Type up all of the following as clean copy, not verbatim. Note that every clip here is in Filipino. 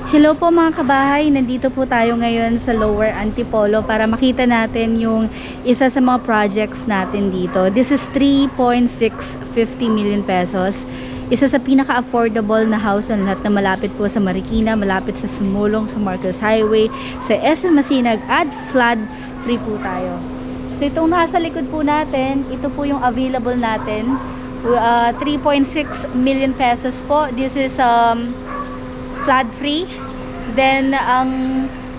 Hello po mga kabahay, nandito po tayo ngayon sa Lower Antipolo para makita natin yung isa sa mga projects natin dito. This is 3.650 million pesos. Isa sa pinaka-affordable na house na lahat na malapit po sa Marikina, malapit sa Sumulong, sa Marcos Highway, sa SM Masinag at flood free po tayo. So itong nasa likod po natin, ito po yung available natin. 3.6 million pesos po. This is flood free. Then ang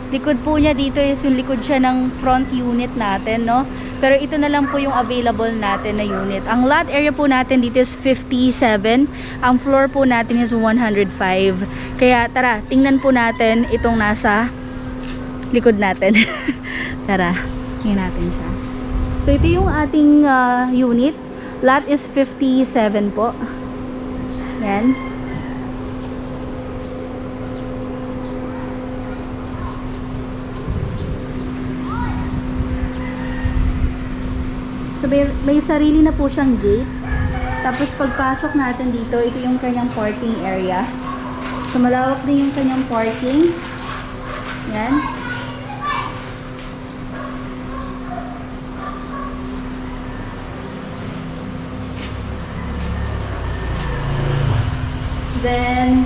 likod po niya dito is yung likod siya ng front unit natin, no? Pero ito na lang po yung available natin na unit. Ang lot area po natin dito is 57. Ang floor po natin is 105. Kaya tara, tingnan po natin itong nasa likod natin. Tara, tingnan natin siya. So ito yung ating unit. Lot is 57 po. Yan. So may sarili na po siyang gate. Tapos pagpasok natin dito, ito yung kanyang parking area. So malawak din yung kanyang parking. Yan. Then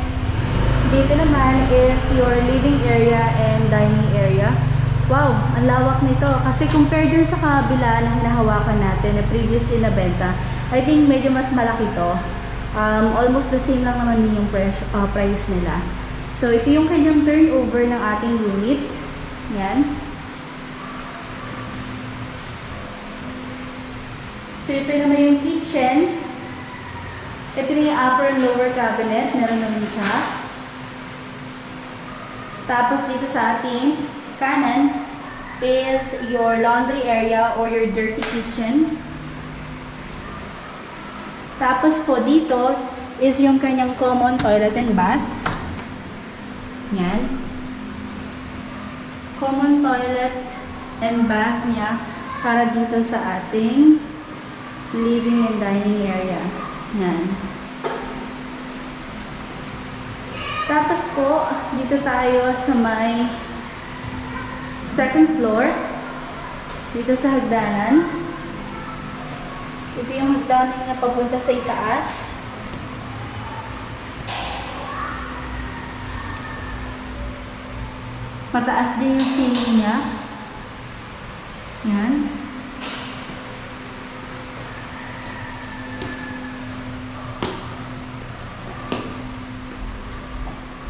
dito naman is your living area and dining area. Wow, ang lawak nito. Kasi compared dun sa kabila na hinahawakan natin na previously nabenta, I think medyo mas malaki to. Almost the same lang naman din yung price nila. So ito yung kanyang turnover ng ating unit. Yan. So ito naman yung kitchen. Ito yung upper and lower cabinet. Meron naman siya. Tapos dito sa ating kanan is your laundry area or your dirty kitchen. Tapos po dito is yung kanyang common toilet and bath. Yan. Common toilet and bath niya para dito sa ating living and dining area. Yan. Tapos po, dito tayo sa may second floor. Dito sa hagdanan. Ito yung hagdanan niya papunta sa itaas. Mataas din yung ceiling niya. Yan.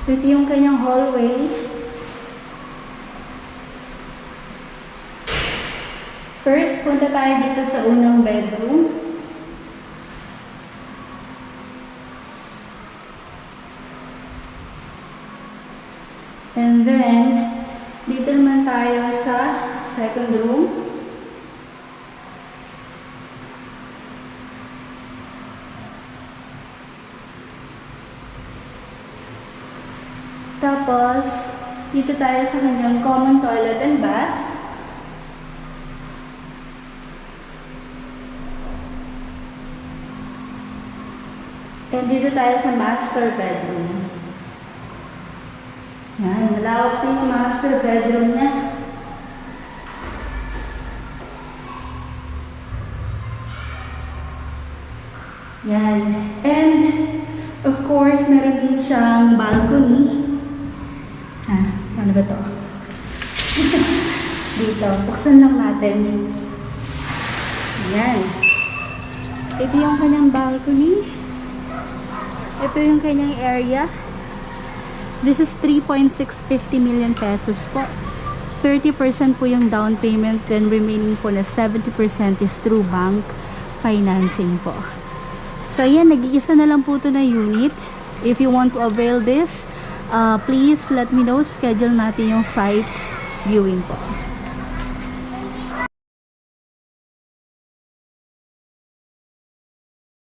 So ito yung kanyang hallway. First, punta tayo dito sa unang bedroom. And then, dito naman tayo sa second room. Tapos, dito tayo sa kanyang common toilet and bath. And dito tayo sa master bedroom. Yan, malawak din yung master bedroom niya. Yan. And, of course, meron din siyang balcony. Ano ba to? Dito. Buksan lang natin. Yan. Ito yung kanyang balcony. Ito yung kanyang area. This is 3.650 million pesos po. 30% po yung down payment, then remaining po na 70% is through bank financing po. So ayan, nag-iisa na lang po ito na unit. If you want to avail this, please let me know. Schedule natin yung site viewing po.